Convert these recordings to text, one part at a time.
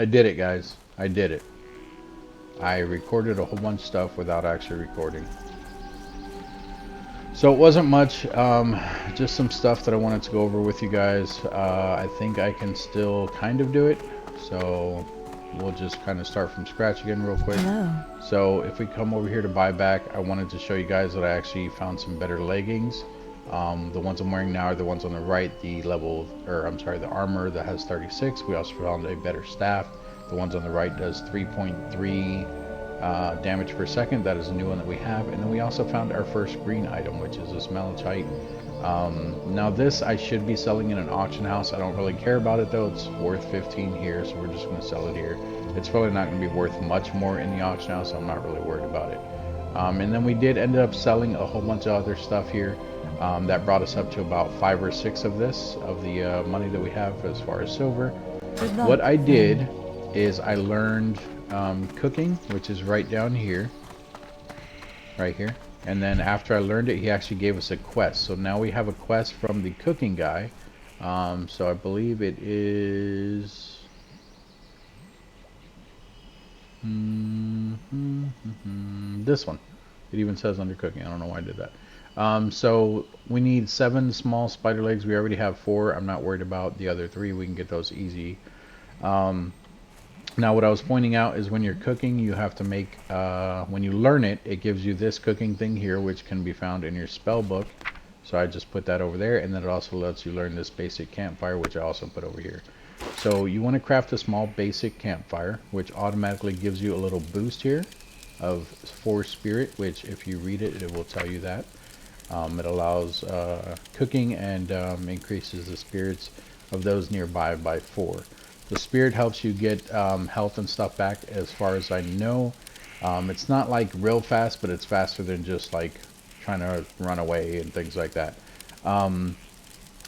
I did it, guys. I did it. I recorded a whole bunch of stuff without actually recording. So it wasn't much, just some stuff that I wanted to go over with you guys. I think I can still kind of do it. So we'll just kind of start from scratch again real quick. Hello. So if we come over here to buy back, I wanted to show you guys that I actually found some better leggings. The ones I'm wearing now are the ones on the right, the level, or I'm sorry, the armor that has 36. We also found a better staff. The ones on the right does 3.3 damage per second. That is a new one that we have. And then we also found our first green item, which is this malachite. Now this I should be selling in an auction house. I don't really care about it though. It's worth 15 here, so we're just going to sell it here. It's probably not going to be worth much more in the auction house, so I'm not really worried about it. And then we did end up selling a whole bunch of other stuff here. That brought us up to about 5 or 6 of this, of the money that we have as far as silver. What I did is I learned cooking, which is right down here, right here. And then after I learned it, he actually gave us a quest. So now we have a quest from the cooking guy. So I believe it is... this one. It even says under cooking. I don't know why I did that. So we need 7 small spider legs. We already have 4. I'm not worried about the other 3. We can get those easy. Now what I was pointing out is when you're cooking, you have to make, when you learn it, it gives you this cooking thing here, which can be found in your spell book. So I just put that over there, and then it also lets you learn this basic campfire, which I also put over here. So you want to craft a small basic campfire, which automatically gives you a little boost here of 4 spirit, which if you read it, it will tell you that. It allows cooking and increases the spirits of those nearby by 4. The spirit helps you get health and stuff back, as far as I know. It's not like real fast, but it's faster than just like trying to run away and things like that.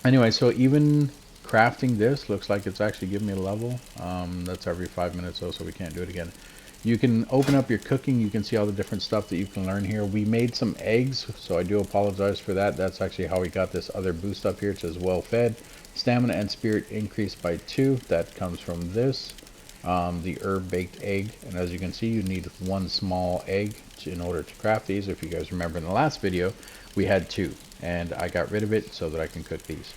Anyway, so even crafting this looks like it's actually giving me a level. That's every 5 minutes though, so we can't do it again. You can open up your cooking. You can see all the different stuff that you can learn here. We made some eggs, so I do apologize for that. That's actually how we got this other boost up here. It says well fed. Stamina and spirit increased by 2. That comes from this, the herb baked egg. And as you can see, you need 1 small egg in order to craft these. If you guys remember in the last video, we had 2. And I got rid of it so that I can cook these.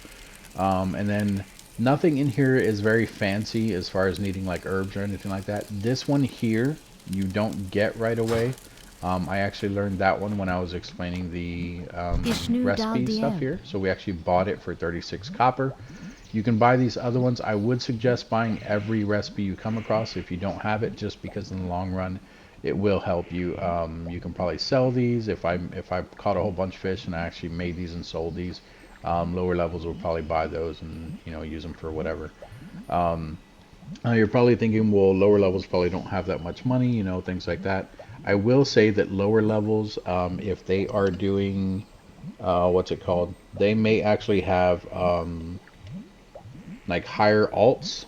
And then nothing in here is very fancy as far as needing like herbs or anything like that. This one here, you don't get right away. I actually learned that one when I was explaining the recipe stuff here. So we actually bought it for 36 copper. You can buy these other ones. I would suggest buying every recipe you come across if you don't have it, just because in the long run it will help you. You can probably sell these. If I caught a whole bunch of fish and I actually made these and sold these, lower levels will probably buy those and use them for whatever. You're probably thinking, well, lower levels probably don't have that much money, things like that. I will say that lower levels, if they are doing, what's it called? They may actually have like higher alts,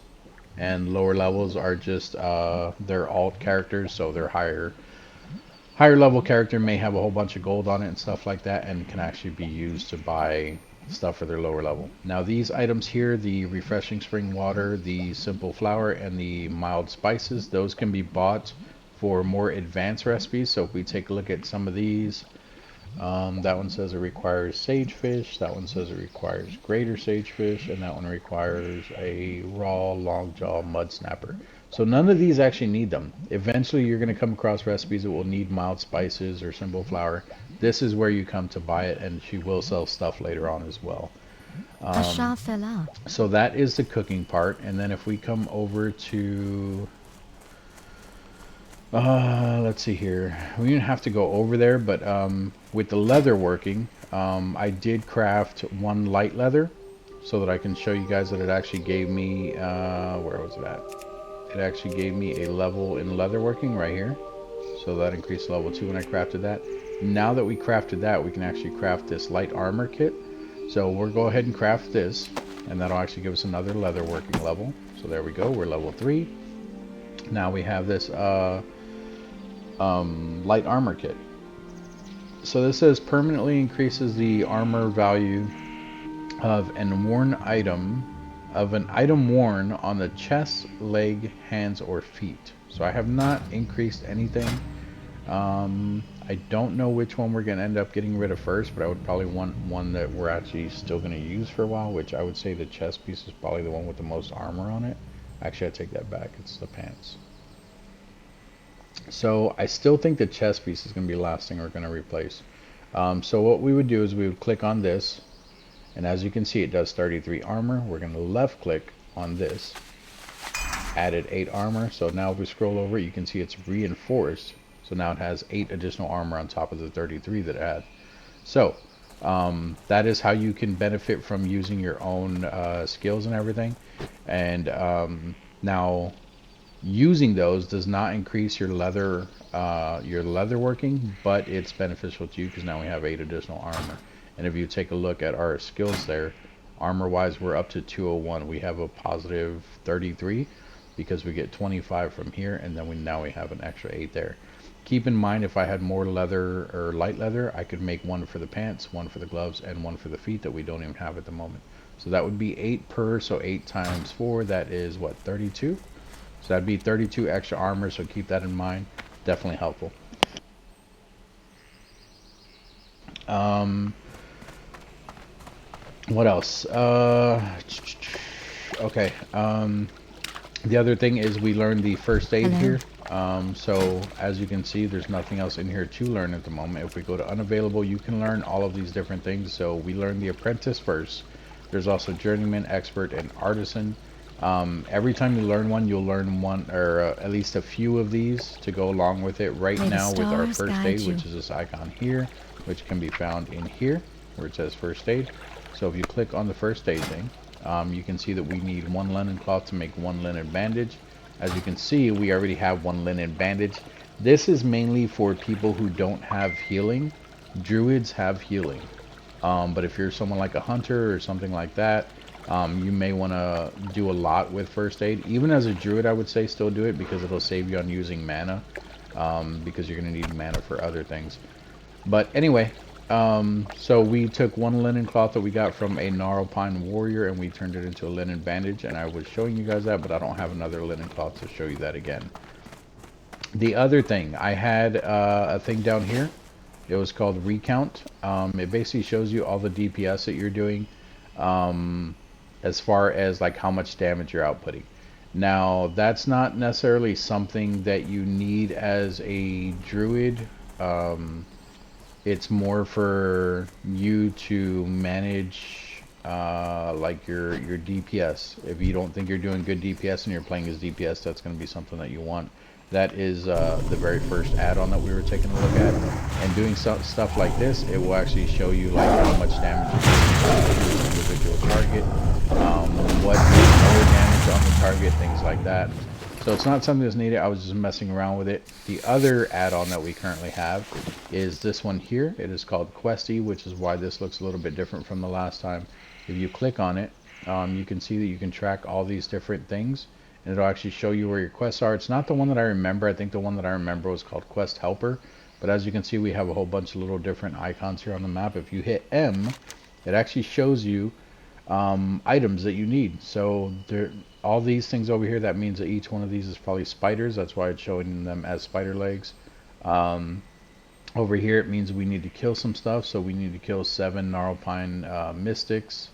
and lower levels are just their alt characters, so their higher level character may have a whole bunch of gold on it and stuff like that, and can actually be used to buy stuff for their lower level. Now these items here, the refreshing spring water, the simple flour, and the mild spices, those can be bought for more advanced recipes. So if we take a look at some of these, that one says it requires sagefish, that one says it requires greater sagefish, and that one requires a raw longjaw mud snapper. So none of these actually need them. Eventually you're going to come across recipes that will need mild spices or simple flour. This is where you come to buy it, and she will sell stuff later on as well. A shah fell out. So that is the cooking part. And then if we come over to let's see here, we didn't have to go over there, but with the leather working, I did craft 1 light leather so that I can show you guys that it actually gave me where was it at? It actually gave me a level in leather working right here, so that increased level 2 when I crafted that. Now that we crafted that, we can actually craft this light armor kit. So we'll go ahead and craft this, and that'll actually give us another leather working level. So there we go, we're level 3. Now we have this light armor kit. So this says permanently increases the armor value of an worn item of an item worn on the chest, leg, hands, or feet. So I have not increased anything. I don't know which one we're going to end up getting rid of first, but I would probably want one that we're actually still going to use for a while, which I would say the chest piece is probably the one with the most armor on it. Actually, I take that back. It's the pants. So I still think the chest piece is going to be the last thing we're going to replace. So what we would do is we would click on this, and as you can see, it does 33 armor. We're going to left click on this, added 8 armor. So now if we scroll over, you can see it's reinforced. So now it has 8 additional armor on top of the 33 that it had. So that is how you can benefit from using your own skills and everything. And now using those does not increase your leather working, but it's beneficial to you because now we have 8 additional armor. And if you take a look at our skills there, armor wise, we're up to 201. We have a positive 33 because we get 25 from here, and then now we have an extra 8 there. Keep in mind, if I had more leather or light leather, I could make one for the pants, one for the gloves, and one for the feet that we don't even have at the moment. So that would be 8 per, so 8 times 4, that is what, 32? So that'd be 32 extra armor, so keep that in mind. Definitely helpful. What else? Okay. The other thing is we learned the first aid here. So as you can see, there's nothing else in here to learn at the moment. If we go to unavailable, you can learn all of these different things. So we learned the apprentice first. There's also journeyman, expert, and artisan. Every time you learn one, you'll learn one or at least a few of these to go along with it. Right now with our first aid, which is this icon here, which can be found in here where it says first aid. So if you click on the first aid thing, you can see that we need 1 linen cloth to make 1 linen bandage. As you can see, we already have 1 linen bandage. This is mainly for people who don't have healing. Druids have healing. But if you're someone like a hunter or something like that, you may want to do a lot with first aid. Even as a druid, I would say still do it because it'll save you on using mana, because you're going to need mana for other things. But anyway, so we took 1 linen cloth that we got from a gnarl pine warrior and we turned it into a linen bandage, and I was showing you guys that, but I don't have another linen cloth to show you that again. The other thing, I had a thing down here. It was called Recount. It basically shows you all the DPS that you're doing, as far as like how much damage you're outputting. Now that's not necessarily something that you need as a druid. It's more for you to manage like your DPS. If you don't think you're doing good DPS and you're playing as DPS, that's going to be something that you want. That is the very first add-on that we were taking a look at. And doing stuff like this, it will actually show you like how much damage you do to an individual target, what more damage on the target, things like that. So it's not something that's needed. I was just messing around with it. The other add-on that we currently have is this one here. It is called Questy, which is why this looks a little bit different from the last time. If you click on it, you can see that you can track all these different things, and it'll actually show you where your quests are. It's not the one that I remember. I think the one that I remember was called Quest Helper. But as you can see, we have a whole bunch of little different icons here on the map. If you hit M, it actually shows you items that you need. So all these things over here, that means that each one of these is probably spiders. That's why it's showing them as spider legs. Over here, it means we need to kill some stuff. So we need to kill 7 gnarlpine mystics.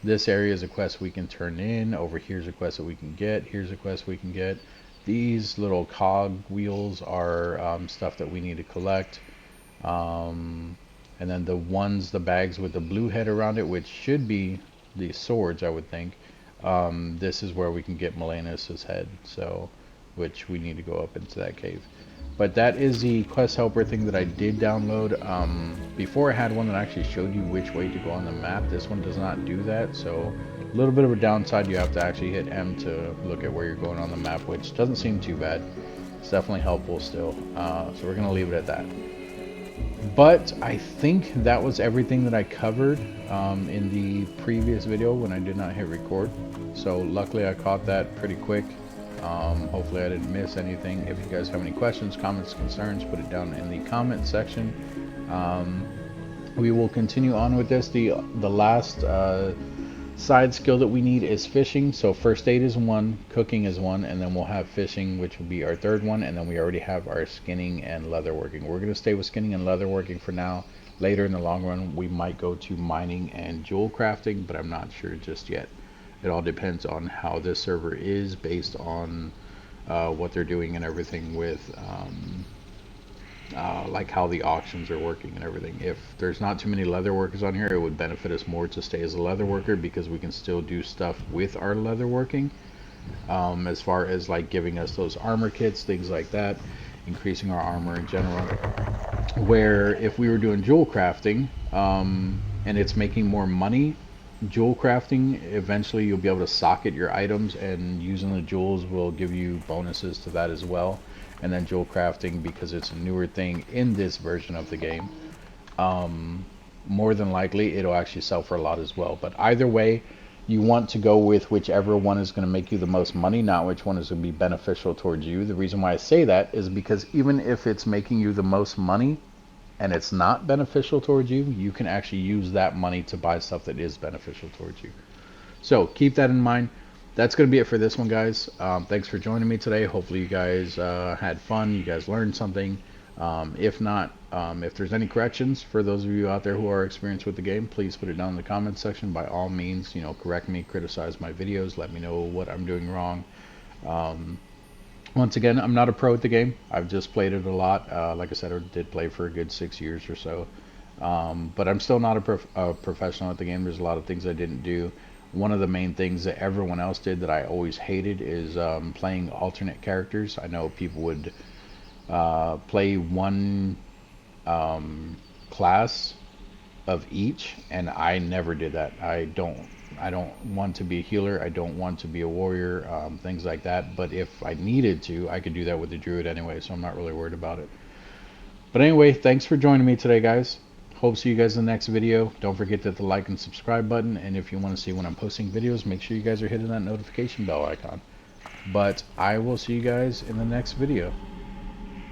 This area is a quest we can turn in. Over here's a quest that we can get. Here's a quest we can get. These little cog wheels are stuff that we need to collect. And then the bags with the blue head around it, which should be the swords, I would think. This is where we can get Melanus's head, so which we need to go up into that cave. But that is the quest helper thing that I did download. Before I had one that actually showed you which way to go on the map. This one does not do that, so a little bit of a downside. You have to actually hit M to look at where you're going on the map, which doesn't seem too bad. It's definitely helpful still. So we're gonna leave it at that. But I think that was everything that I covered in the previous video when I did not hit record. So luckily I caught that pretty quick. Hopefully I didn't miss anything. If you guys have any questions, comments, concerns, put it down in the comment section. We will continue on with this. The last side skill that we need is fishing. So first aid is one, cooking is one, and then we'll have fishing, which will be our third one, and then we already have our skinning and leatherworking. We're going to stay with skinning and leatherworking for now. Later in the long run, we might go to mining and jewel crafting, but I'm not sure just yet. It all depends on how this server is based on what they're doing and everything with like how the auctions are working and everything. If there's not too many leather workers on here, it would benefit us more to stay as a leather worker because we can still do stuff with our leather working, as far as like giving us those armor kits, things like that, increasing our armor in general. Where if we were doing jewel crafting, and it's making more money, jewel crafting, eventually you'll be able to socket your items, and using the jewels will give you bonuses to that as well. And then jewel crafting, because it's a newer thing in this version of the game, more than likely it'll actually sell for a lot as well. But either way, you want to go with whichever one is going to make you the most money, not which one is going to be beneficial towards you. The reason why I say that is because even if it's making you the most money and it's not beneficial towards you, you can actually use that money to buy stuff that is beneficial towards you. So keep that in mind. That's going to be it for this one, guys. Thanks for joining me today. Hopefully you guys had fun. You guys learned something. If not, if there's any corrections for those of you out there who are experienced with the game, please put it down in the comments section. By all means, you know, correct me, criticize my videos, let me know what I'm doing wrong. Once again, I'm not a pro at the game. I've just played it a lot. Like I said, I did play for a good 6 years or so. But I'm still not a professional at the game. There's a lot of things I didn't do. One of the main things that everyone else did that I always hated is playing alternate characters. I know people would play one class of each, and I never did that. I don't want to be a healer. I don't want to be a warrior, things like that. But if I needed to, I could do that with the druid anyway, so I'm not really worried about it. But anyway, thanks for joining me today, guys. Hope to see you guys in the next video. Don't forget to hit the like and subscribe button, and if you want to see when I'm posting videos, make sure you guys are hitting that notification bell icon. But I will see you guys in the next video.